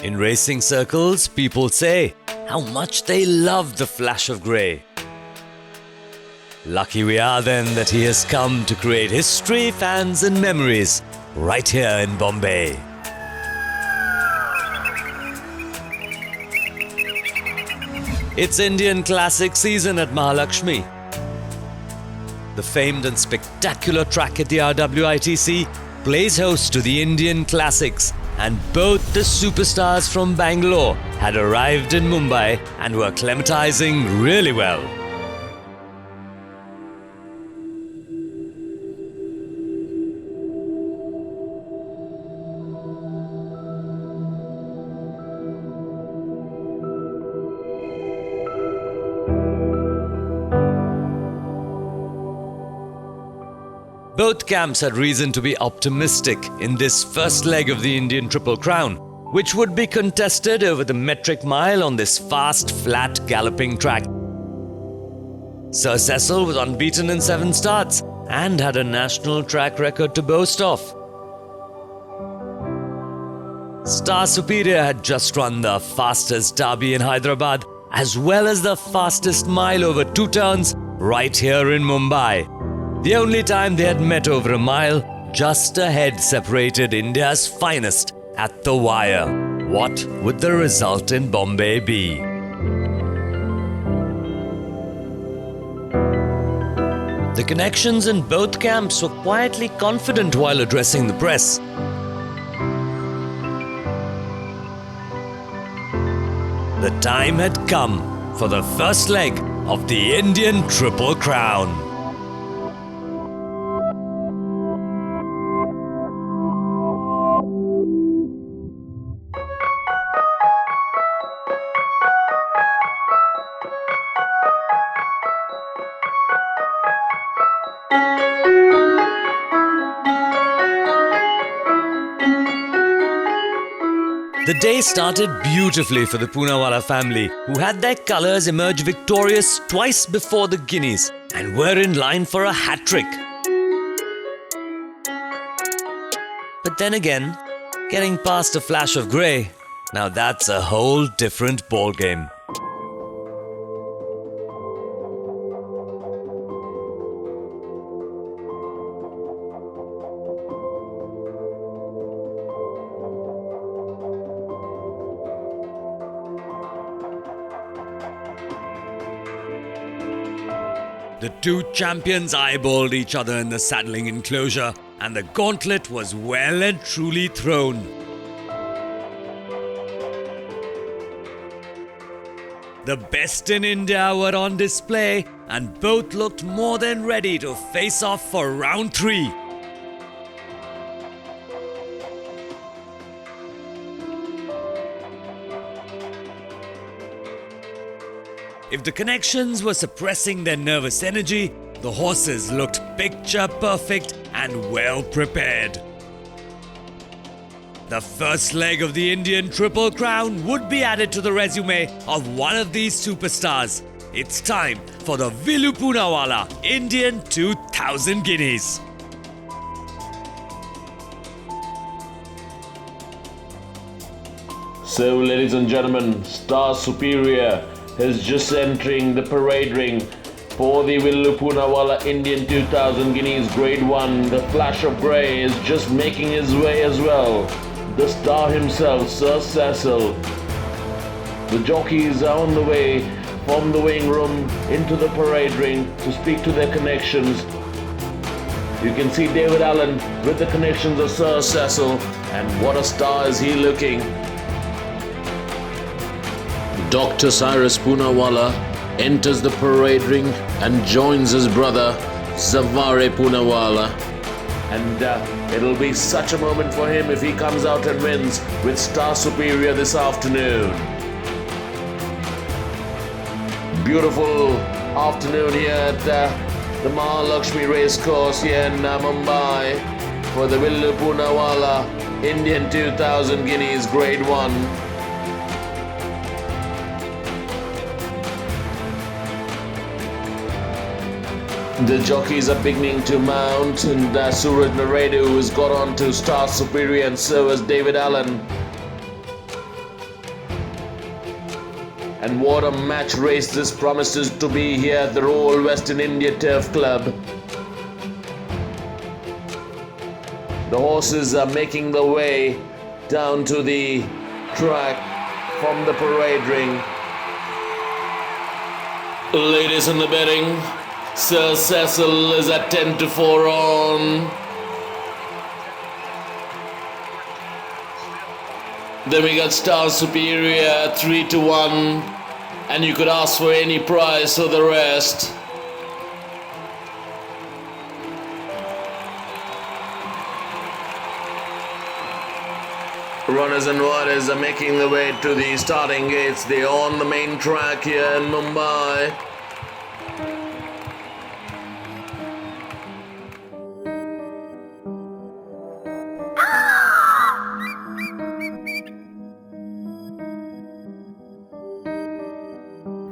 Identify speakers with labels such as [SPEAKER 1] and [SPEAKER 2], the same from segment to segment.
[SPEAKER 1] In racing circles, people say how much they love the flash of grey. Lucky we are then that he has come to create history, fans and memories right here in Bombay. It's Indian Classic season at Mahalakshmi. The famed and spectacular track at the RWITC plays host to the Indian Classics, and both the superstars from Bangalore had arrived in Mumbai and were acclimatizing really well. Both camps had reason to be optimistic in this first leg of the Indian Triple Crown, which would be contested over the metric mile on this fast, flat, galloping track. Sir Cecil was unbeaten in 7 starts and had a national track record to boast of. Star Superior had just run the fastest derby in Hyderabad, as well as the fastest mile over 2 turns right here in Mumbai. The only time they had met over a mile, just a head separated India's finest at the wire. What would the result in Bombay be? The connections in both camps were quietly confident while addressing the press. The time had come for the first leg of the Indian Triple Crown. The day started beautifully for the Poonawalla family, who had their colours emerge victorious twice before the Guineas and were in line for a hat-trick. But then again, getting past a flash of grey, now that's a whole different ballgame. The two champions eyeballed each other in the saddling enclosure, and the gauntlet was well and truly thrown. The best in India were on display, and both looked more than ready to face off for round 3. If the connections were suppressing their nervous energy, the horses looked picture perfect and well prepared. The first leg of the Indian Triple Crown would be added to the resume of one of these superstars. It's time for the Villu Poonawalla Indian 2000 Guineas.
[SPEAKER 2] So, ladies and gentlemen, Star Superior is just entering the parade ring for the Villu Poonawalla Indian 2000 Guineas Grade 1. The flash of grey is just making his way as well. The star himself, Sir Cecil. The jockeys are on the way from the weighing room into the parade ring to speak to their connections. You can see David Allan with the connections of Sir Cecil, and what a star is he looking. Dr. Cyrus Poonawalla enters the parade ring and joins his brother Zavare Poonawalla. And it'll be such a moment for him if he comes out and wins with Star Superior this afternoon. Beautiful afternoon here at the Mahalakshmi Racecourse here in Mumbai for the Villu Poonawalla Indian 2000 Guineas Grade 1. The jockeys are beginning to mount, and Suraj Naredu has got on to Star Superior, and so has David Allan. And what a match race this promises to be here at the Royal Western India Turf Club. The horses are making their way down to the track from the parade ring. Ladies in the betting, Sir Cecil is at 10-4 on. Then we got Star Superior at 3-1, and you could ask for any price for the rest. Runners and riders are making their way to the starting gates. They're on the main track here in Mumbai.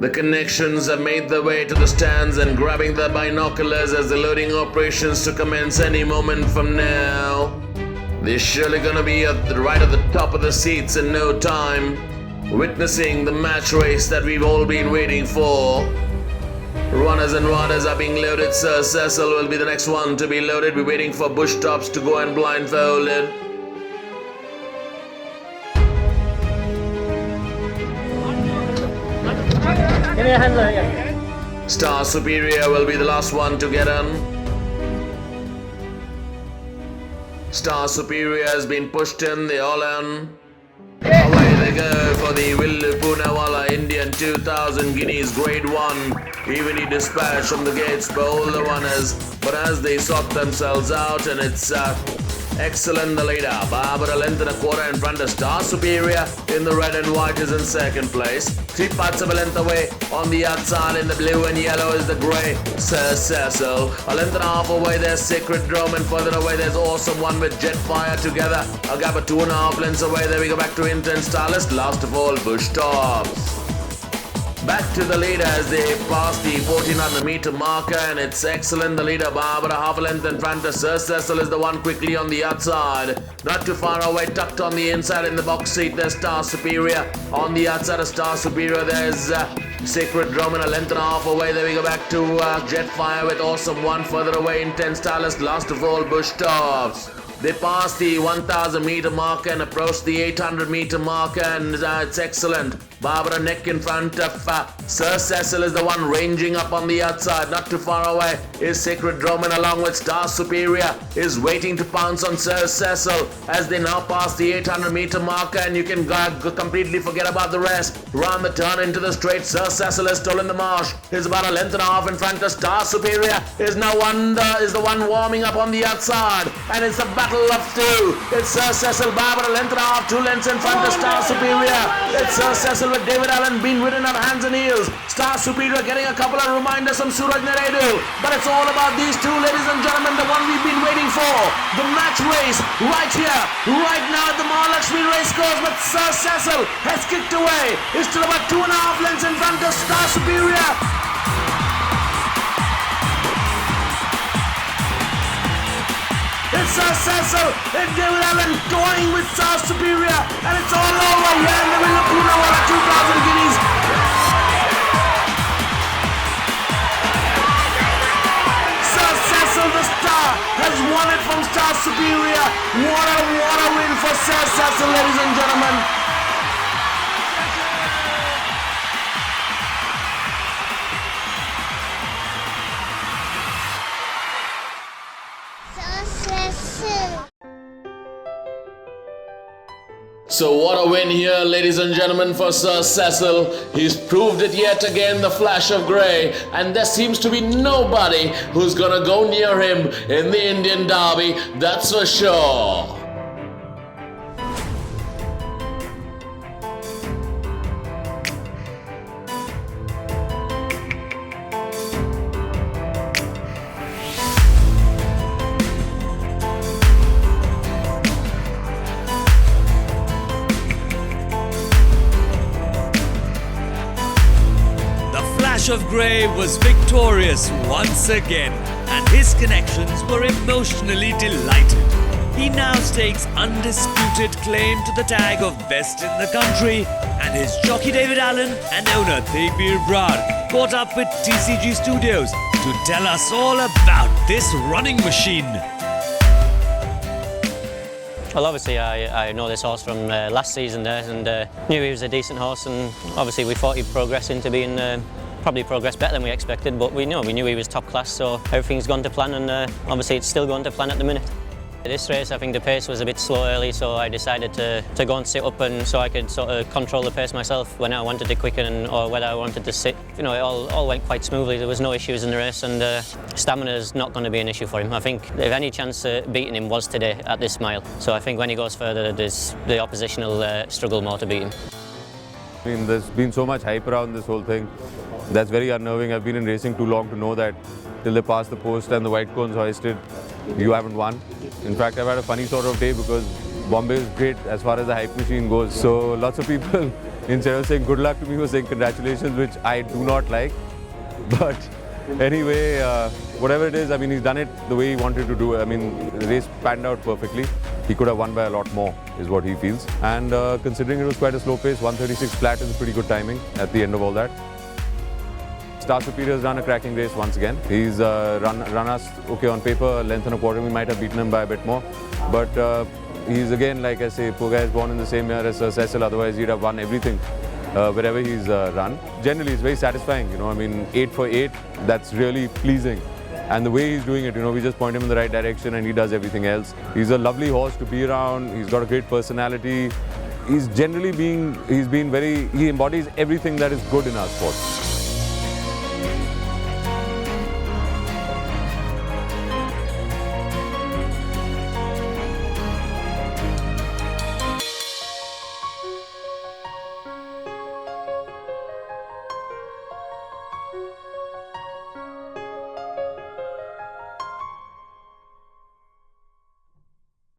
[SPEAKER 2] The connections have made their way to the stands and grabbing their binoculars as the loading operations to commence any moment from now. They're surely gonna be right at the top of the seats in no time, witnessing the match race that we've all been waiting for. Runners and riders are being loaded. Sir Cecil will be the next one to be loaded. We're waiting for bush tops to go and blindfolded. Star Superior will be the last one to get on. Star Superior has been pushed in, the Allan. Away they go for the Poonawalla Indian 2000 Guineas Grade 1. Evenly dispatched from the gates by all the runners. But as they sort themselves out, and it's excellent, the leader. About a length and a quarter in front of Star Superior in the red and white is in second place. 3 parts of a length away on the outside in the blue and yellow is the grey Sir Cecil. A length and a half away there's Sacred Drum, and further away there's Awesome One with Jetfire together. A gap of 2.5 lengths away. There we go back to Intense Stylist. Last of all, Bush Tops. Back to the leader as they pass the 1400 meter marker, and it's excellent. The leader by about a half a length in front of Sir Cecil is the one quickly on the outside. Not too far away, tucked on the inside in the box seat, there's Star Superior. On the outside of Star Superior, there's Sacred Drum, and a length and a half away. There we go back to Jetfire with Awesome One. Further away, Intense Stylist. Last of all, Bush Tops. They pass the 1000 meter marker and approach the 800 meter marker, and it's excellent. Barbara neck in front of Sir Cecil is the one ranging up on the outside. Not too far away is Sacred Drum, and along with Star Superior is waiting to pounce on Sir Cecil as they now pass the 800 meter marker, and you can completely forget about the rest. Round the turn into the straight, Sir Cecil has stolen the marsh. Is about a length and a half in front of Star Superior. Is now is the one warming up on the outside, and it's a battle of two. It's Sir Cecil Barbara, a length and a half, 2 lengths in front of Star Superior. It's Sir Cecil with David Allan being ridden on hands and heels. Star Superior getting a couple of reminders from Suraj Naraidu. But it's all about these two, ladies and gentlemen, the one we've been waiting for. The match race right here, right now at the Mahalakshmi Racecourse. But Sir Cecil has kicked away. He's still about 2.5 lengths in front of Star Superior. It's Sir Cecil and David Allan going with Star Superior, and it's all over here in the Poonawalla 2000 Guineas. Sir Cecil the Star has won it from Star Superior. What a win for Sir Cecil, ladies and gentlemen. So what a win here, ladies and gentlemen, for Sir Cecil. He's proved it yet again, the flash of grey, and there seems to be nobody who's gonna go near him in the Indian Derby, that's for sure.
[SPEAKER 1] Of Grey was victorious once again, and his connections were emotionally delighted. he now stakes undisputed claim to the tag of best in the country, and his jockey David Allan and owner Tegbir Brar caught up with TCG Studios to tell us all about this running machine.
[SPEAKER 3] Well, obviously I know this horse from last season there, and knew he was a decent horse, and obviously we thought he'd progress into being probably progressed better than we expected, but we knew he was top class, so everything's gone to plan, and obviously it's still going to plan at the minute. This race, I think the pace was a bit slow early, so I decided to go and sit up, and so I could sort of control the pace myself when I wanted to quicken or whether I wanted to sit. You know, it all went quite smoothly. There was no issues in the race, and stamina is not going to be an issue for him. I think if any chance beating him was today at this mile, so I think when he goes further, the opposition will struggle more to beat him.
[SPEAKER 4] I mean, there's been so much hype around this whole thing. That's very unnerving. I've been in racing too long to know that till they pass the post and the white cone's hoisted, you haven't won. In fact, I've had a funny sort of day because Bombay is great as far as the hype machine goes. So lots of people, instead of saying good luck to me, were saying congratulations, which I do not like. But anyway, whatever it is, I mean, he's done it the way he wanted to do it. I mean, the race panned out perfectly. He could have won by a lot more, is what he feels. And considering it was quite a slow pace, 136 flat is pretty good timing at the end of all that. Star Superior's run a cracking race once again. He's run us, okay, on paper, length and a quarter, we might have beaten him by a bit more. But he's again, like I say, poor guy is born in the same year as Cecil, otherwise he'd have won everything wherever he's run. Generally, it's very satisfying, you know, I mean, 8 for 8, that's really pleasing. And the way he's doing it, you know, we just point him in the right direction and he does everything else. He's a lovely horse to be around, he's got a great personality. He embodies everything that is good in our sport.